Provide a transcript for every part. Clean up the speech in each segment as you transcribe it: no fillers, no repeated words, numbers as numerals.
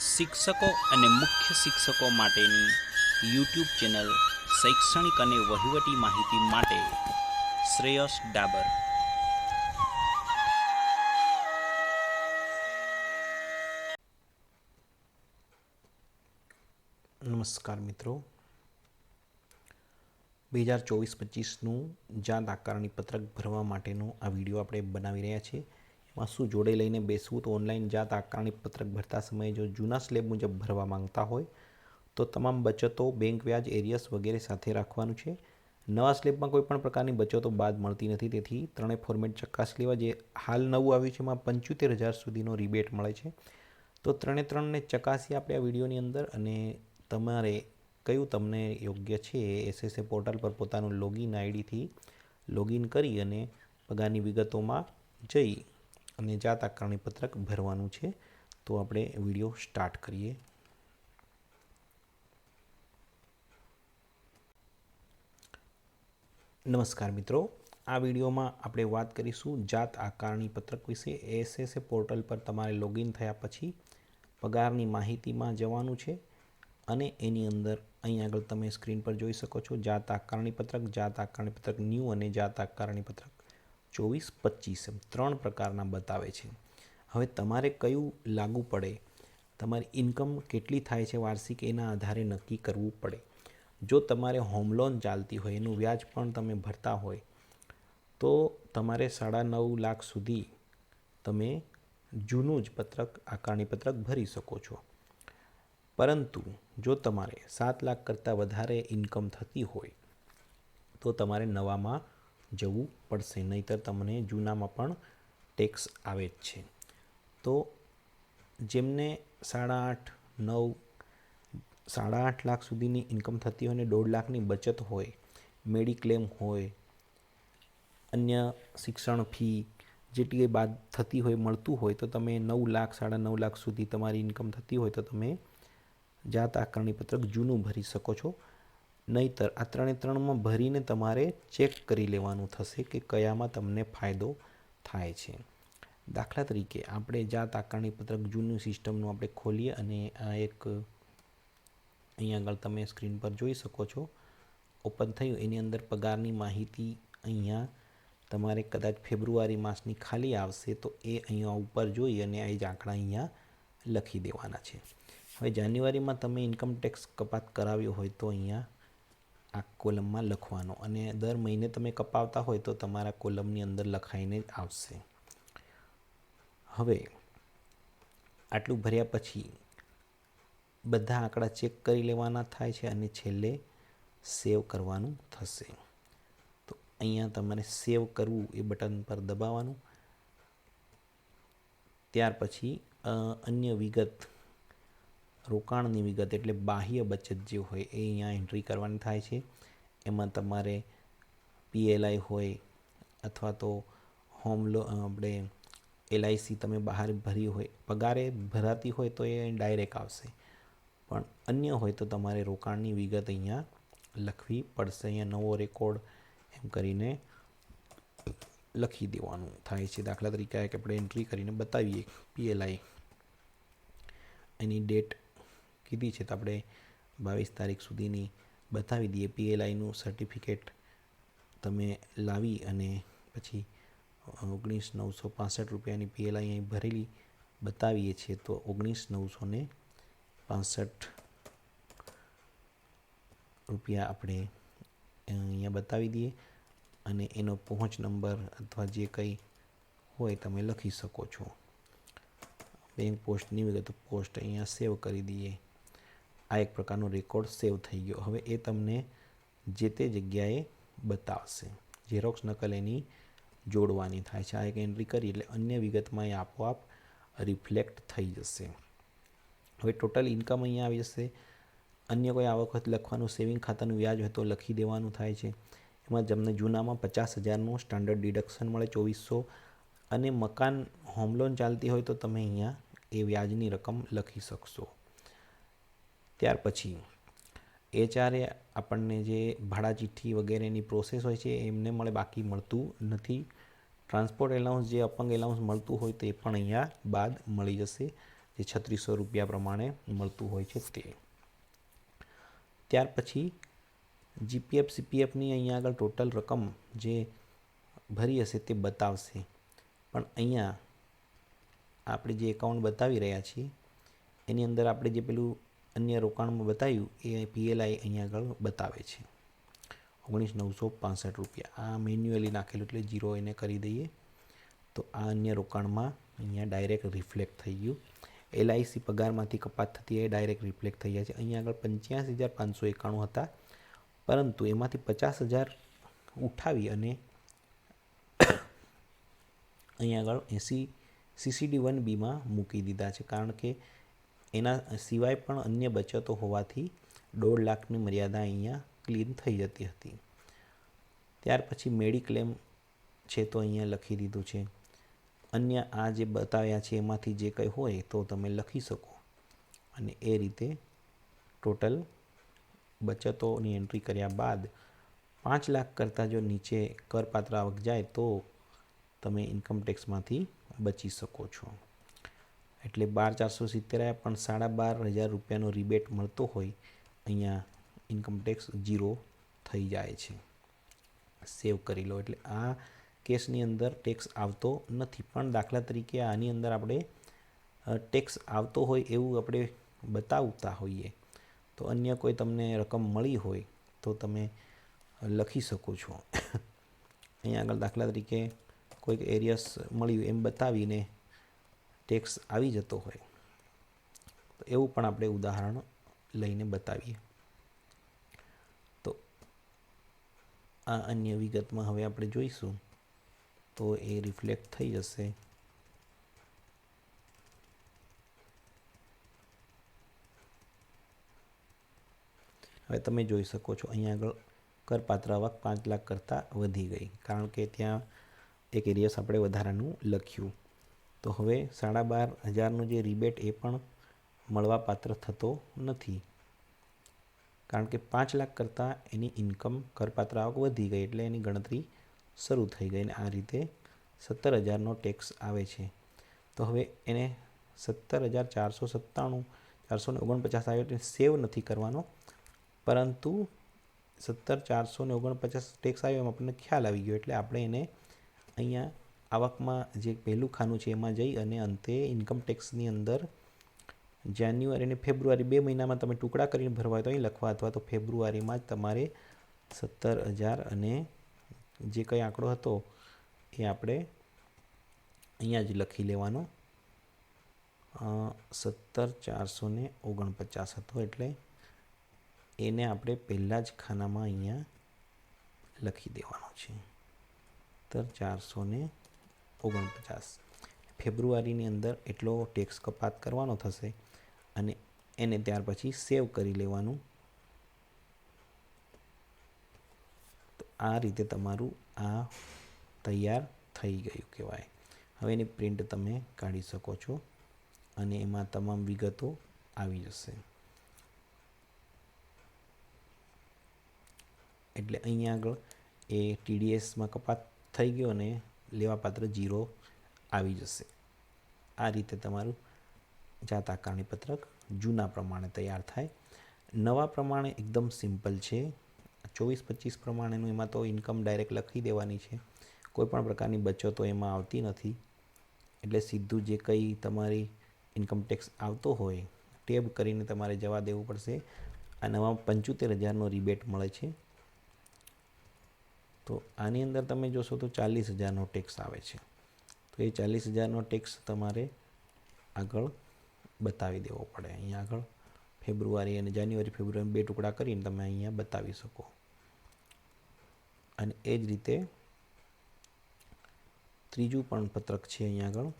શિક્ષકો અને મુખ્ય શિક્ષકો માટેની યુટ્યુબ ચેનલ શૈક્ષણિક અને વહીવટી માહિતી માટે શ્રેયસ ડાબર. નમસ્કાર મિત્રો, 2024-25નું જાત આકારણી પત્રક ભરવા માટેનો આ વિડીયો આપણે બનાવી રહ્યા છીએ. એમાં શું જોડે લઈને બેસવું, તો ઓનલાઈન જાત આકારણી પત્રક ભરતા સમયે જો જૂના સ્લેબ મુજબ ભરવા માંગતા હોય તો તમામ બચતો, બેંક વ્યાજ, એરિયસ વગેરે સાથે રાખવાનું છે. નવા સ્લેબમાં કોઈ પણ પ્રકારની બચતો બાદ મળતી નથી, તેથી ત્રણેય ફોર્મેટ ચકાસી લેવા. જે હાલ નવું આવ્યું છે એમાં 75,000 સુધીનો રિબેટ મળે છે. તો ત્રણને ચકાસી આપણે આ વિડીયોની અંદર, અને તમારે કયું તમને યોગ્ય છે એસએસએ પોર્ટલ પર પોતાનું લોગિન આઈડીથી લોગિન કરી અને પગારની વિગતોમાં જઈ અને જાત આકારણી પત્રક ભરવાનું છે. તો આપણે વિડીયો સ્ટાર્ટ કરીએ. નમસ્કાર મિત્રો, આ વિડીયોમાં આપણે વાત કરીશું જાત આકારણી પત્રક વિશે. એસએસએ પોર્ટલ પર તમારે લોગિન થયા પછી પગારની માહિતીમાં જવાનું છે અને એની અંદર અહીં આગળ તમે સ્ક્રીન પર જોઈ શકો છો જાત આકારણી પત્રક, જાત આકારણી પત્રક ન્યૂ અને જાત આકારણી પત્રક 24-25 એમ 3 પ્રકારના બતાવે છે. હવે તમારે કયું લાગુ પડે, તમારી ઇન્કમ કેટલી થાય છે વાર્ષિક, એના આધારે નક્કી કરવું પડે. જો તમારે હોમ લોન ચાલતી હોય, એનું વ્યાજ પણ તમે ભરતા હોય, તો તમારે 9.5 લાખ સુધી તમે જૂનું જ પત્રક, આકારણી પત્રક ભરી શકો છો. પરંતુ જો તમારે 7 લાખ કરતાં વધારે ઇન્કમ થતી હોય તો તમારે નવામાં જવું પડશે, નહીંતર તમને જૂનામાં પણ ટેક્સ આવે જ છે. તો જેમને 8.5 લાખ સુધીની ઇન્કમ થતી હોય અને 1.5 લાખની બચત હોય, મેડિક્લેમ હોય, અન્ય શિક્ષણ ફી જેટલી બાદ થતી હોય, મળતું હોય, તો તમે 9 લાખ, 9.5 લાખ સુધી તમારી ઇન્કમ થતી હોય તો તમે જાત આકારણી પત્રક જૂનું ભરી શકો છો. નહીંતર આ ત્રણમાં ભરીને તમારે ચેક કરી લેવાનું થશે કે કયામાં તમને ફાયદો થાય છે. દાખલા તરીકે આપણે જાત આકારણી પત્રક જૂનું સિસ્ટમનું આપણે ખોલીએ અને આ એક અહીં આગળ તમે સ્ક્રીન પર જોઈ શકો છો ઓપન થયું. એની અંદર પગારની માહિતી અહીંયા તમારે કદાચ ફેબ્રુઆરી માસની ખાલી આવશે તો એ અહીંયા ઉપર જોઈ અને આ જ આંકડા અહીંયા લખી દેવાના છે. હવે જાન્યુઆરીમાં તમે ઇન્કમ ટેક્સ કપાત કરાવ્યો હોય તો અહીંયા આ કોલમમાં લખવાનો, અને દર મહિને તમે કપાવતા હોય તો તમારા કોલમની અંદર લખાઈને જ આવશે. હવે આટલું ભર્યા પછી બધા આંકડા ચેક કરી લેવાના થાય છે અને છેલ્લે સેવ કરવાનું થશે. તો અહીંયા તમારે સેવ કરવું એ બટન પર દબાવવાનું. ત્યાર પછી અન્ય વિગત, રોકાણની વિગત એટલે બાહ્ય બચત જે હોય એ અહીંયા એન્ટ્રી કરવાની થાય છે. એમાં તમારે પીએલઆઈ હોય અથવા તો હોમ લોન, આપણે એલઆઈસી તમે બહાર ભરી હોય, પગારે ભરાતી હોય તો એ ડાયરેક્ટ આવશે, પણ અન્ય હોય તો તમારે રોકાણની વિગત અહીંયા લખવી પડશે. અહીંયા નવો રેકોર્ડ એમ કરીને લખી દેવાનું થાય છે. દાખલા તરીકે આપણે એન્ટ્રી કરીને બતાવીએ પીએલઆઈ, એની ડેટ કીધી છે તો આપણે 22 તારીખ સુધીની બતાવી દઈએ. પીએલઆઈનું સર્ટિફિકેટ તમે લાવી અને પછી 19,965 રૂપિયાની પીએલઆઈ અહીં ભરેલી બતાવીએ છીએ તો 19,965 રૂપિયા આપણે અહીંયા બતાવી દઈએ અને એનો પહોંચ નંબર અથવા જે કંઈ હોય તમે લખી શકો છો. બેંક પોસ્ટની વિગત, પોસ્ટ અહીંયા સેવ કરી દઈએ. આ એક પ્રકારનો રેકોર્ડ સેવ થઈ ગયો. હવે એ તમને જે તે જગ્યાએ બતાવશે. ઝેરોક્સ નકલ એની જોડવાની થાય છે. આ એક એન્ટ્રી કરી એટલે અન્ય વિગતમાં એ આપોઆપ રિફ્લેક્ટ થઈ જશે. હવે ટોટલ ઇન્કમ અહીંયા આવી જશે. અન્ય કોઈ આવક હોય લખવાનું, સેવિંગ ખાતાનું વ્યાજ હોય તો લખી દેવાનું થાય છે. એમાં તમને જૂનામાં 50,000નું સ્ટાન્ડર્ડ ડિડક્શન મળે 2,400, અને મકાન હોમ લોન ચાલતી હોય તો તમે અહીંયા એ વ્યાજની રકમ લખી શકશો. ત્યાર પછી એચઆરએ આપણને જે ભાડા ચિઠ્ઠી વગેરેની પ્રોસેસ હોય છે એમને મળે, બાકી મળતું નથી. ટ્રાન્સપોર્ટ એલાઉન્સ, જે અપંગ એલાઉન્સ મળતું હોય તો એ પણ અહીંયા બાદ મળી જશે. જે 3600 રૂપિયા પ્રમાણે મળતું હોય છે તે. ત્યાર પછી જીપીએફ સીપીએફની અહીંયા આગળ ટોટલ રકમ જે ભરી હશે તે બતાવશે, પણ અહીંયા આપણે જે એકાઉન્ટ બતાવી રહ્યા છીએ એની અંદર આપણે જે પેલું અન્ય રોકાણમાં બતાવ્યું એ પીએલઆઈ અહીંયા આગળ બતાવે છે 19,965 રૂપિયા. આ મેન્યુઅલી નાખેલું એટલે 0 એને કરી દઈએ તો આ અન્ય રોકાણમાં અહીંયા ડાયરેક્ટ રિફ્લેક્ટ થઈ ગયું. એલઆઈસી પગારમાંથી કપાત થતી એ ડાયરેક્ટ રિફ્લેક્ટ થઈ જાય છે. અહીંયા આગળ 85,591 હતા, પરંતુ એમાંથી 50,000 ઉઠાવી અને અહીંયા આગળ 80 CCD 1Bમાં મૂકી દીધા છે, કારણ કે એના સિવાય પણ અન્ય બચતો હોવાથી 1.5 લાખની મર્યાદા અહીંયા ક્લીન થઈ જતી હતી. ત્યાર પછી મેડિક્લેમ છે તો અહીંયા લખી દીધું છે. અન્ય આ જે બતાવ્યા છે એમાંથી જે કંઈ હોય તો તમે લખી શકો અને એ રીતે ટોટલ બચતોની એન્ટ્રી કર્યા બાદ 5 લાખ કરતાં જો નીચે કરપાત્ર આવક જાય તો તમે ઇન્કમટેક્સમાંથી બચી શકો છો. એટલે 12,470 આવ્યા, પણ 12,500 રૂપિયાનો રિબેટ મળતો હોય અહીંયા ઇન્કમટેક્સ 0 થઈ જાય છે. સેવ કરી લો. એટલે આ કેસની અંદર ટેક્સ આવતો નથી, પણ દાખલા તરીકે આની અંદર આપણે ટેક્સ આવતો હોય એવું આપણે બતાવતા હોઈએ તો અન્ય કોઈ તમને રકમ મળી હોય તો તમે લખી શકો છો. અહીંયા આગળ દાખલા તરીકે કોઈક એરિયસ મળ્યું એમ બતાવીને ટેક્સ આવી જતો હોય તો એવું પણ આપણે ઉદાહરણ લઈને બતાવીએ. તો આ અન્ય વિગતમાં હવે આપણે જોઈશું તો એ રિફ્લેક્ટ થઈ જશે. હવે તમે જોઈ શકો છો અહીંયા આગળ કરપાત્ર આવક 5 લાખ કરતાં વધી ગઈ, કારણ કે ત્યાં એક એરિયસ આપણે વધારાનું લખ્યું. તો હવે 12,500નો જે રિબેટ એ પણ મળવાપાત્ર થતો નથી, કારણ કે 5 લાખ કરતાં એની ઇન્કમ કરપાત્ર આવક વધી ગઈ એટલે એની ગણતરી શરૂ થઈ ગઈ અને આ રીતે 17,000નો ટેક્સ આવે છે. તો હવે એને 17,497 449 આવ્યો એટલે સેવ નથી કરવાનો, પરંતુ 17,449 ટેક્સ આવ્યો એમ આપણને ખ્યાલ આવી ગયો એટલે આપણે એને અહીંયા આવકમાં જે પહેલું ખાનું છે એમાં જઈ અને અંતે ઇન્કમ ટેક્સની અંદર જાન્યુઆરી અને ફેબ્રુઆરી 2 મહિનામાં તમે ટુકડા કરીને ભરવા હોય તો અહીં લખવા, અથવા તો ફેબ્રુઆરીમાં જ તમારે 17,000 અને જે કંઈ આંકડો હતો એ આપણે અહીંયા જ લખી લેવાનો. 17,449 હતો એટલે એને આપણે પહેલાં જ ખાનામાં અહીંયા લખી દેવાનો છે 17,449. ફેબ્રુઆરીની અંદર એટલો ટેક્સ કપાત કરવાનો થશે અને એને ત્યાર પછી સેવ કરી લેવાનું. તો આ રીતે તમારું આ તૈયાર થઈ ગયું કહેવાય. હવે એની પ્રિન્ટ તમે કાઢી શકો છો અને એમાં તમામ વિગતો આવી જશે. એટલે અહીંયા આગળ એ TDSમાં કપાત થઈ ગયો અને લેવાપાત્ર 0 આવી જશે. આ રીતે તમારું જાત આકારણી પત્રક જૂના પ્રમાણે તૈયાર થાય. નવા પ્રમાણે એકદમ સિમ્પલ છે. 24-25 પ્રમાણેનું એમાં તો ઇન્કમ ડાયરેક્ટ લખી દેવાની છે, કોઈ પણ પ્રકારની બચતો એમાં આવતી નથી. એટલે સીધું જે કંઈ તમારી ઇન્કમ ટેક્સ આવતો હોય ટેબ કરીને તમારે જવા દેવું પડશે. આ નવા 75,000નો રિબેટ મળે છે. તો આની અંદર તમે જોશો તો 40,000નો ટેક્સ આવે છે. તો એ 40,000નો ટેક્સ તમારે આગળ બતાવી દેવો પડે. અહીંયા આગળ ફેબ્રુઆરી અને જાન્યુઆરી ફેબ્રુઆરી 2 ટુકડા કરીને તમે અહીંયા બતાવી શકો. અને એ જ રીતે ત્રીજું પણ પત્રક છે અહીંયા આગળ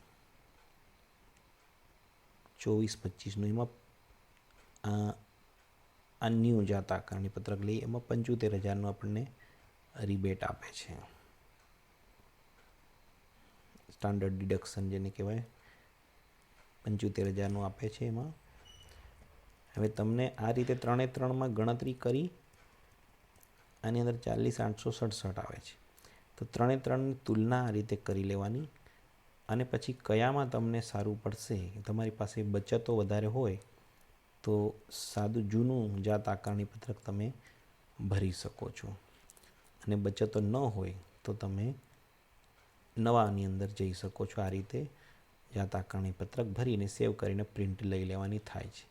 24-25નું. એમાં આ ન્યૂ જાત આકારણી પત્રક લઈ એમાં 75,000નું આપણને રિબેટ આપે છે. સ્ટાન્ડર્ડ ડિડક્શન જેને કહેવાય 75,000નું આપે છે એમાં. હવે તમને આ રીતે 3/3માં ગણતરી કરી આની અંદર 40,867 આવે છે. તો 3/3ની તુલના આ રીતે કરી લેવાની અને પછી કયામાં તમને સારું પડશે, તમારી પાસે બચતો વધારે હોય તો સાદું જૂનું જાત આકારણી પત્રક તમે ભરી શકો છો, અને બચતો ન હોય તો તમે નવાની અંદર જઈ શકો છો. આ રીતે જાત આકારણી પત્રક ભરીને સેવ કરીને પ્રિન્ટ લઈ લેવાની થાય છે.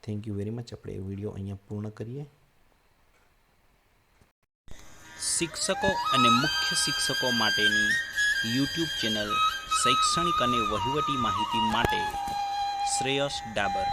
Thank you very much. આપણે એ વિડીયો અહીંયા પૂર્ણ કરીએ. શિક્ષકો અને મુખ્ય શિક્ષકો માટેની યુટ્યુબ ચેનલ શૈક્ષણિક અને વહીવટી માહિતી માટે શ્રેયસ ડાબર.